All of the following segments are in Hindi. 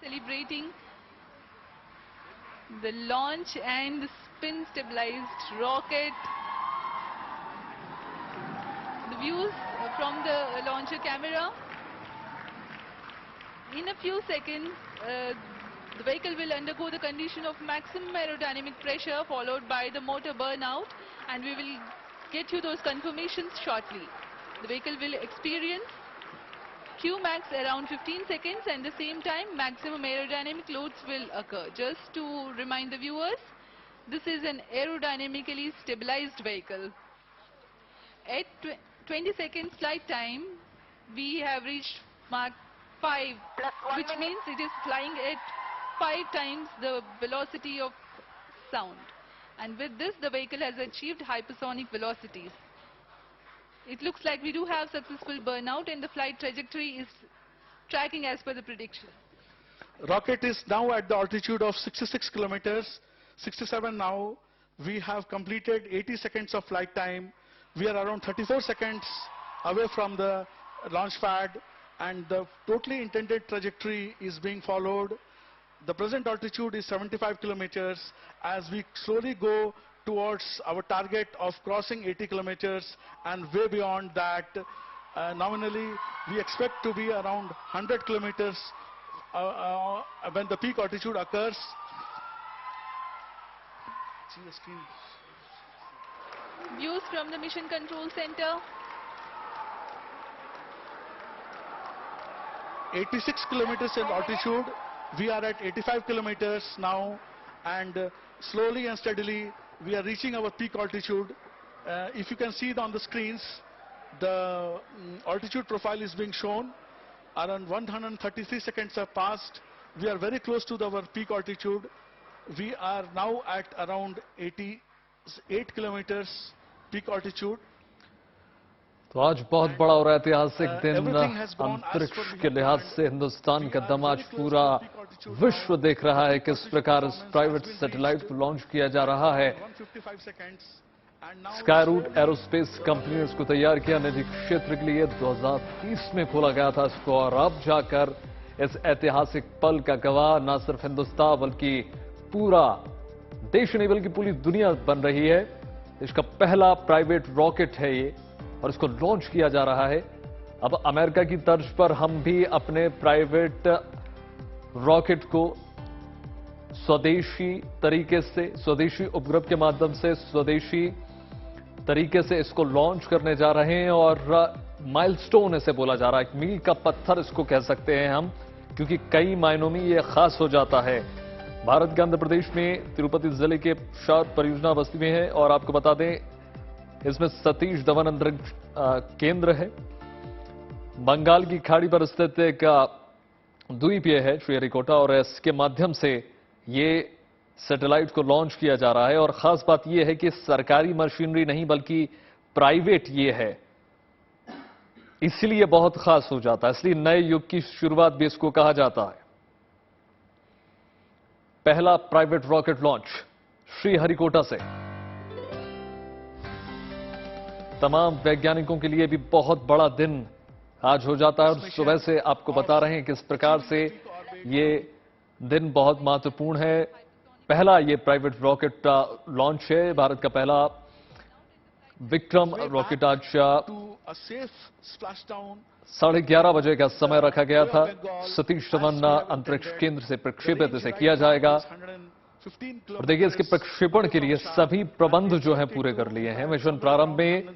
celebrating the launch and the spin stabilized rocket. The views from the launcher camera. In a few seconds, the vehicle will undergo the condition of maximum aerodynamic pressure followed by the motor burnout, and we will get you those confirmations shortly. The vehicle will experience Qmax around 15 seconds, and the same time maximum aerodynamic loads will occur. Just to remind the viewers, this is an aerodynamically stabilized vehicle. At 20 seconds flight time, we have reached Mach 5, which means it is flying at 5 times the velocity of sound. And with this, the vehicle has achieved hypersonic velocities. It looks like we do have successful burnout, and the flight trajectory is tracking as per the prediction. Rocket is now at the altitude of 66 kilometers, 67 now. We have completed 80 seconds of flight time. We are around 34 seconds away from the launch pad, and the totally intended trajectory is being followed. The present altitude is 75 kilometers. As we slowly go towards our target of crossing 80 kilometers and way beyond that, nominally we expect to be around 100 kilometers when the peak altitude occurs. See the screen. Views from the Mission Control Center. 86 kilometers in altitude. We are at 85 kilometers now, and slowly and steadily we are reaching our peak altitude. If you can see it on the screens, the altitude profile is being shown. Around 133 seconds have passed. We are very close to our peak altitude. We are now at around 88 kilometers peak altitude. तो आज बहुत बड़ा और ऐतिहासिक दिन अंतरिक्ष के लिहाज से हिंदुस्तान का दम आज पूरा विश्व देख रहा है किस प्रकार इस प्राइवेट सैटेलाइट को लॉन्च किया जा रहा है। स्काई रूट एरोस्पेस कंपनी ने इसको तैयार किया, निजी क्षेत्र के लिए 2030 में खोला गया था इसको, और अब जाकर इस ऐतिहासिक पल का गवाह न सिर्फ हिंदुस्तान बल्कि पूरा देश नहीं बल्कि पूरी दुनिया बन रही है। इसका पहला प्राइवेट रॉकेट है ये, और इसको लॉन्च किया जा रहा है। अब अमेरिका की तर्ज पर हम भी अपने प्राइवेट रॉकेट को स्वदेशी तरीके से, स्वदेशी उपग्रह के माध्यम से स्वदेशी तरीके से इसको लॉन्च करने जा रहे हैं, और माइलस्टोन इसे बोला जा रहा है, एक मील का पत्थर इसको कह सकते हैं हम, क्योंकि कई मायनों में यह खास हो जाता है। भारत के आंध्र प्रदेश में तिरुपति जिले के शार परियोजना बस्ती में है, और आपको बता दें इसमें सतीश धवन अंतरिक्ष केंद्र है। बंगाल की खाड़ी पर स्थित एक द्वीप ये है श्रीहरिकोटा, और इसके माध्यम से ये सैटेलाइट को लॉन्च किया जा रहा है। और खास बात यह है कि सरकारी मशीनरी नहीं बल्कि प्राइवेट ये है, इसलिए बहुत खास हो जाता है, इसलिए नए युग की शुरुआत भी इसको कहा जाता है। पहला प्राइवेट रॉकेट लॉन्च श्रीहरिकोटा से तमाम वैज्ञानिकों के लिए भी बहुत बड़ा दिन आज हो जाता है, और सुबह से आपको बता रहे हैं किस प्रकार से ये दिन बहुत महत्वपूर्ण है। पहला ये प्राइवेट रॉकेट लॉन्च है, भारत का पहला विक्रम रॉकेट आज 11:30 बजे का समय रखा गया था। सतीश धवन अंतरिक्ष केंद्र से प्रक्षेपित इसे किया जाएगा, और देखिए इसके प्रक्षेपण के लिए सभी प्रबंध जो हैं पूरे कर लिए हैं। मिशन प्रारंभ में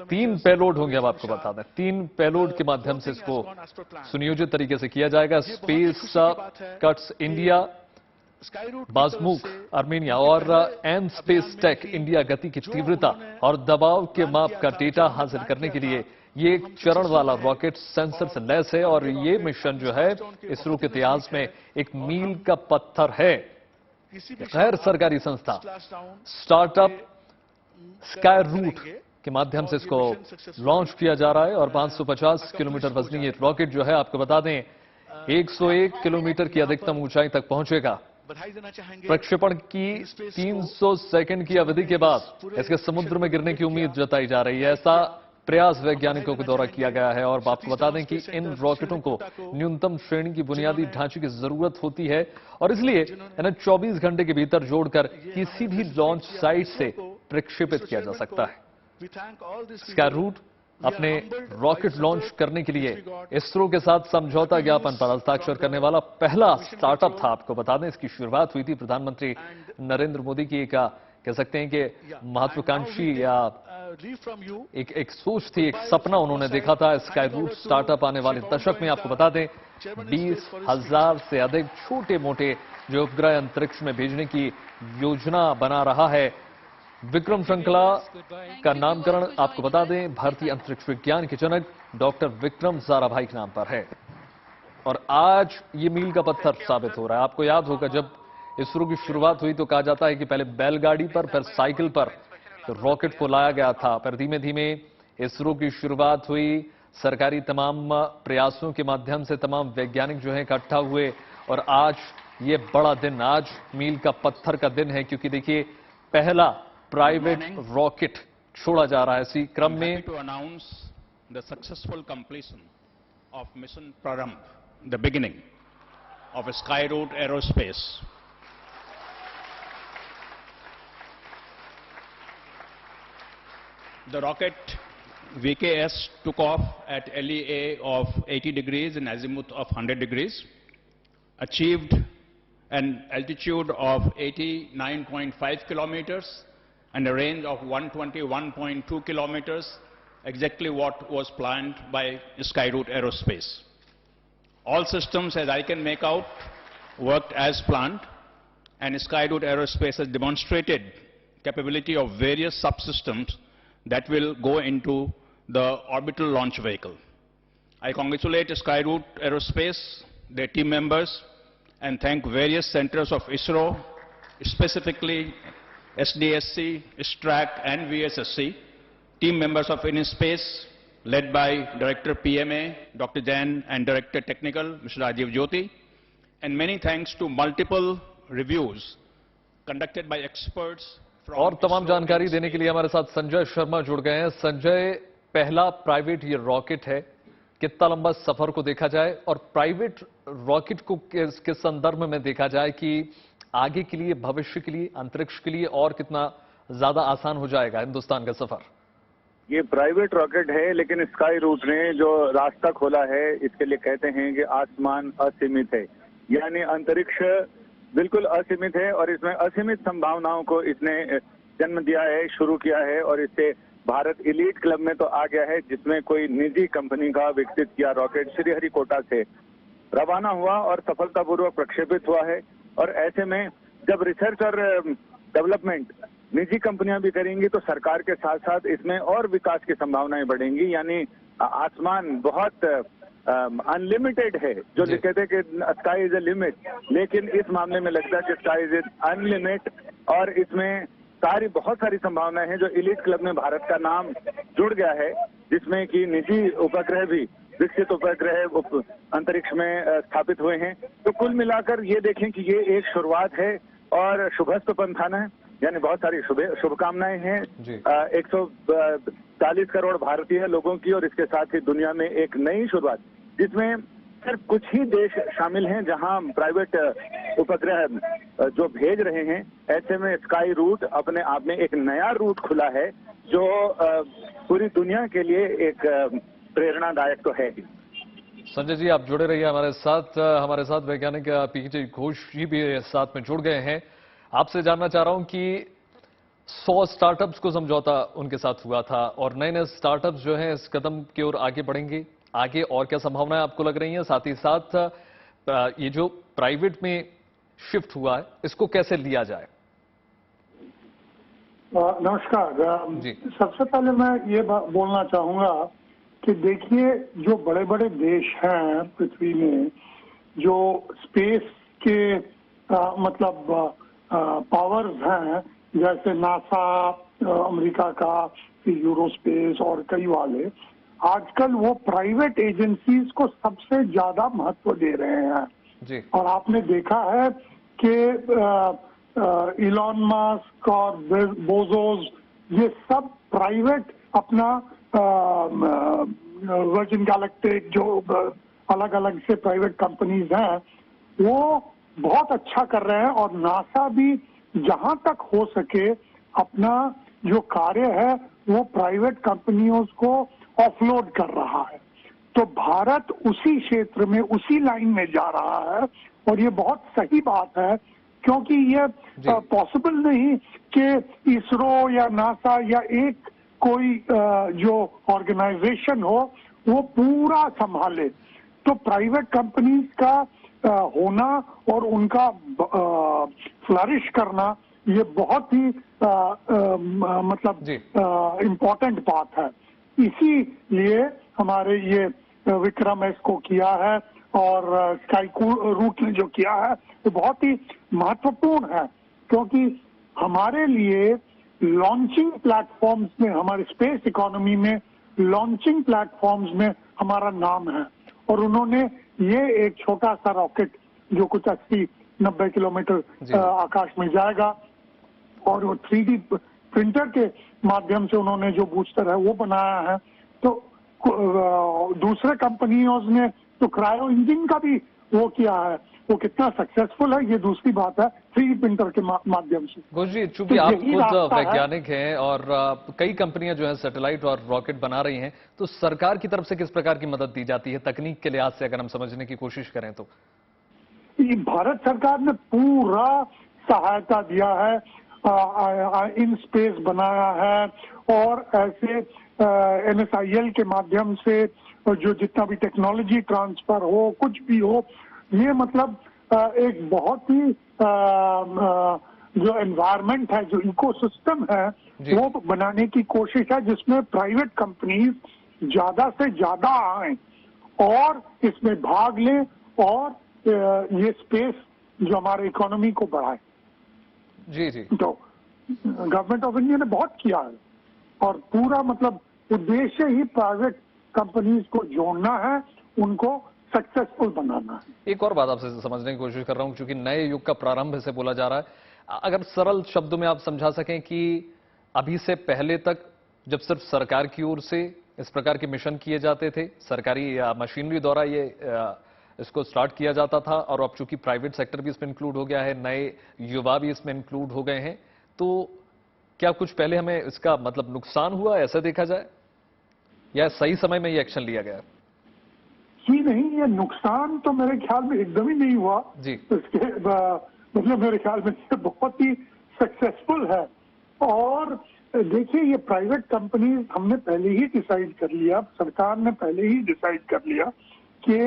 3 पेलोड होंगे, अब आपको बता दें 3 पेलोड के माध्यम से इसको सुनियोजित तरीके से किया जाएगा। स्पेस कट्स इंडिया, बाजमुक आर्मेनिया और एन स्पेस टेक इंडिया गति की तीव्रता और दबाव के माप का डेटा हासिल करने के लिए ये एक चरण वाला रॉकेट सेंसर से लैस है, और ये मिशन जो है इसरो के इतिहास में एक मील का पत्थर है। गैर सरकारी संस्था स्टार्टअप स्काई रूट के माध्यम से इसको लॉन्च किया जा रहा है, और 550 किलोमीटर वजनी ये रॉकेट जो है आपको बता दें 101 किलोमीटर की अधिकतम ऊंचाई तक पहुंचेगा। प्रक्षेपण की 300 सेकंड की अवधि के बाद इसके समुद्र में गिरने की उम्मीद जताई जा रही है। ऐसा प्रयास वैज्ञानिकों के द्वारा किया गया है। और आपको बता दें कि इन रॉकेटों को न्यूनतम श्रेणी की बुनियादी ढांचे की जरूरत होती है और इसलिए इन्हें 24 घंटे के भीतर जोड़कर किसी भी लॉन्च साइट से प्रक्षेपित किया जा सकता है। स्काईरूट अपने रॉकेट लॉन्च करने के लिए इसरो के साथ समझौता ज्ञापन पर हस्ताक्षर करने वाला पहला स्टार्टअप था। आपको बता दें इसकी शुरुआत हुई थी प्रधानमंत्री नरेंद्र मोदी की एक कह सकते हैं कि महत्वाकांक्षी या एक सोच थी, एक सपना उन्होंने देखा था। स्काईरूट स्टार्टअप आने वाले दशक में आपको बता दें 20,000 से अधिक छोटे मोटे जो उपग्रह अंतरिक्ष में भेजने की योजना बना रहा है। विक्रम श्रृंखला का नामकरण आपको बता दें भारतीय अंतरिक्ष विज्ञान के जनक डॉक्टर विक्रम साराभाई के नाम पर है और आज ये मील का पत्थर साबित हो रहा है। आपको याद होगा जब इसरो की शुरुआत हुई तो कहा जाता है कि पहले बैलगाड़ी पर फिर साइकिल पर तो रॉकेट को लाया गया था, पर धीमे धीमे इसरो की शुरुआत हुई। सरकारी तमाम प्रयासों के माध्यम से तमाम वैज्ञानिक जो हैं इकट्ठा हुए और आज ये बड़ा दिन, आज मील का पत्थर का दिन है क्योंकि देखिए पहला प्राइवेट रॉकेट छोड़ा जा रहा है। इसी क्रम में to announce the successful completion of mission Prarambh, the beginning of Skyroot Aerospace. The rocket VKS took off at LEA of 80 degrees and azimuth of 100 degrees, achieved an altitude of 89.5 kilometers and a range of 121.2 kilometers, exactly what was planned by Skyroot Aerospace. All systems, as I can make out, worked as planned, and Skyroot Aerospace has demonstrated capability of various subsystems that will go into the orbital launch vehicle. I congratulate Skyroot Aerospace, their team members, and thank various centers of ISRO, specifically SDSC, STRAC, and VSSC, team members of InSpace, led by Director PMA, Dr. Jain, and Director Technical, Mr. Rajiv Jyoti, and many thanks to multiple reviews conducted by experts. और तमाम जानकारी देने के लिए हमारे साथ संजय शर्मा जुड़ गए हैं। संजय, पहला प्राइवेट ये रॉकेट है, कितना लंबा सफर को देखा जाए और प्राइवेट रॉकेट को किस संदर्भ में देखा जाए कि आगे के लिए, भविष्य के लिए, अंतरिक्ष के लिए और कितना ज्यादा आसान हो जाएगा हिंदुस्तान का सफर? ये प्राइवेट रॉकेट है, लेकिन स्काईरूट ने जो रास्ता खोला है इसके लिए कहते हैं कि आसमान असीमित है, यानी अंतरिक्ष बिल्कुल असीमित है और इसमें असीमित संभावनाओं को इसने जन्म दिया है, शुरू किया है और इससे भारत एलीट क्लब में तो आ गया है जिसमें कोई निजी कंपनी का विकसित किया रॉकेट श्रीहरिकोटा से रवाना हुआ और सफलतापूर्वक प्रक्षेपित हुआ है। और ऐसे में जब रिसर्च और डेवलपमेंट निजी कंपनियां भी करेंगी तो सरकार के साथ साथ इसमें और विकास की संभावनाएं बढ़ेंगी, यानी आसमान बहुत अनलिमिटेड है। जो लिखे थे कि स्काई इज ए लिमिट, लेकिन इस मामले में लगता है कि स्काई इज अनलिमिट और इसमें बहुत सारी संभावनाएं हैं। जो एलीट क्लब में भारत का नाम जुड़ गया है, जिसमें कि निजी उपग्रह भी, विकसित उपग्रह अंतरिक्ष में स्थापित हुए हैं। तो कुल मिलाकर ये देखें कि ये एक शुरुआत है और शुभस्तु पंथाना है, यानी बहुत सारी शुभकामनाएं हैं 140 करोड़ भारतीय लोगों की और इसके साथ ही दुनिया में एक नई शुरुआत जिसमें सिर्फ कुछ ही देश शामिल हैं जहां प्राइवेट उपग्रह जो भेज रहे हैं। ऐसे में स्काईरूट अपने आप में एक नया रूट खुला है जो पूरी दुनिया के लिए एक प्रेरणादायक तो है। संजय जी, आप जुड़े रहिए हमारे साथ वैज्ञानिक पीके घोष जी भी साथ में जुड़ गए हैं। आपसे जानना चाह रहा हूं कि 100 स्टार्टअप्स को समझौता उनके साथ हुआ था और नए नए स्टार्टअप्स जो हैं इस कदम की ओर आगे बढ़ेंगे, आगे और क्या संभावनाएं आपको लग रही हैं? साथ ही साथ ये जो प्राइवेट में शिफ्ट हुआ है इसको कैसे लिया जाए? नमस्कार जी। सबसे पहले मैं ये बोलना चाहूंगा कि देखिए जो बड़े बड़े देश हैं पृथ्वी में, जो स्पेस के मतलब पावर्स हैं, जैसे नासा अमेरिका का, यूरोस्पेस और कई वाले, आजकल वो प्राइवेट एजेंसीज को सबसे ज्यादा महत्व दे रहे हैं जी। और आपने देखा है कि इलॉन मस्क और बेजोस ये सब प्राइवेट अपना वर्जिन गैलेक्टिक, जो अलग अलग से प्राइवेट कंपनीज हैं, वो बहुत अच्छा कर रहे हैं। और नासा भी जहां तक हो सके अपना जो कार्य है वो प्राइवेट कंपनियों को ऑफलोड कर रहा है। तो भारत उसी क्षेत्र में, उसी लाइन में जा रहा है और ये बहुत सही बात है, क्योंकि ये पॉसिबल नहीं कि इसरो या नासा या एक कोई जो ऑर्गेनाइजेशन हो वो पूरा संभाले। तो प्राइवेट कंपनीज का होना और उनका फ्लरिश करना ये बहुत ही मतलब इम्पोर्टेंट बात है। इसीलिए हमारे ये विक्रम एस को किया है और स्काई रूट ने जो किया है वो बहुत ही महत्वपूर्ण है, क्योंकि हमारे लिए लॉन्चिंग प्लेटफॉर्म्स में, हमारे स्पेस इकोनॉमी में लॉन्चिंग प्लेटफॉर्म्स में हमारा नाम है। और उन्होंने ये एक छोटा सा रॉकेट जो कुछ 80-90 किलोमीटर आकाश में जाएगा और वो 3D प्रिंटर के माध्यम से उन्होंने जो बूस्टर है वो बनाया है। तो दूसरे कंपनियों ने तो क्रायो इंजन का भी वो किया है, वो कितना सक्सेसफुल है ये दूसरी बात है, 3D प्रिंटर के माध्यम से। घोष जी, चूंकि आप खुद वैज्ञानिक हैं और कई कंपनियां जो है सैटेलाइट और रॉकेट बना रही हैं, तो सरकार की तरफ से किस प्रकार की मदद दी जाती है तकनीक के लिहाज से, अगर हम समझने की कोशिश करें तो? भारत सरकार ने पूरा सहायता दिया है, इन स्पेस बनाया है और ऐसे NSIL के माध्यम से जो जितना भी टेक्नोलॉजी ट्रांसफर हो, कुछ भी हो, ये मतलब एक बहुत ही जो एनवायरनमेंट है, जो इकोसिस्टम है वो बनाने की कोशिश है, जिसमें प्राइवेट कंपनीज ज्यादा से ज्यादा आए और इसमें भाग लें और ये स्पेस जो हमारे इकोनॉमी को बढ़ाए। जी जी। तो गवर्नमेंट ऑफ इंडिया ने बहुत किया है और पूरा मतलब उद्देश्य ही प्राइवेट कंपनीज को जोड़ना है, उनको सक्सेसफुल बनाना है। एक और बात आपसे समझने की कोशिश कर रहा हूं, क्योंकि नए युग का प्रारंभ से बोला जा रहा है, अगर सरल शब्दों में आप समझा सकें कि अभी से पहले तक जब सिर्फ सरकार की ओर से इस प्रकार के मिशन किए जाते थे, सरकारी मशीनरी द्वारा ये इसको स्टार्ट किया जाता था, और अब चूंकि प्राइवेट सेक्टर भी इसमें इंक्लूड हो गया है, नए युवा भी इसमें इंक्लूड हो गए हैं, तो क्या कुछ पहले हमें इसका मतलब नुकसान हुआ, ऐसा देखा जाए, या सही समय में ये एक्शन लिया गया? जी नहीं, ये नुकसान तो मेरे ख्याल में एकदम ही नहीं हुआ जी। इसके मतलब मेरे ख्याल में बहुत ही सक्सेसफुल है। और देखिए, ये प्राइवेट कंपनीज हमने पहले ही डिसाइड कर लिया, सरकार ने पहले ही डिसाइड कर लिया कि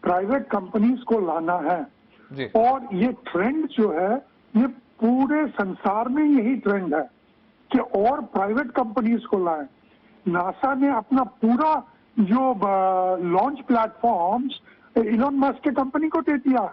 प्राइवेट कंपनीज को लाना है जी। और ये ट्रेंड जो है ये पूरे संसार में यही ट्रेंड है कि और प्राइवेट कंपनीज को लाएं। नासा ने अपना पूरा जो लॉन्च प्लेटफॉर्म्स इलॉन मस्क के कंपनी को दे दिया है,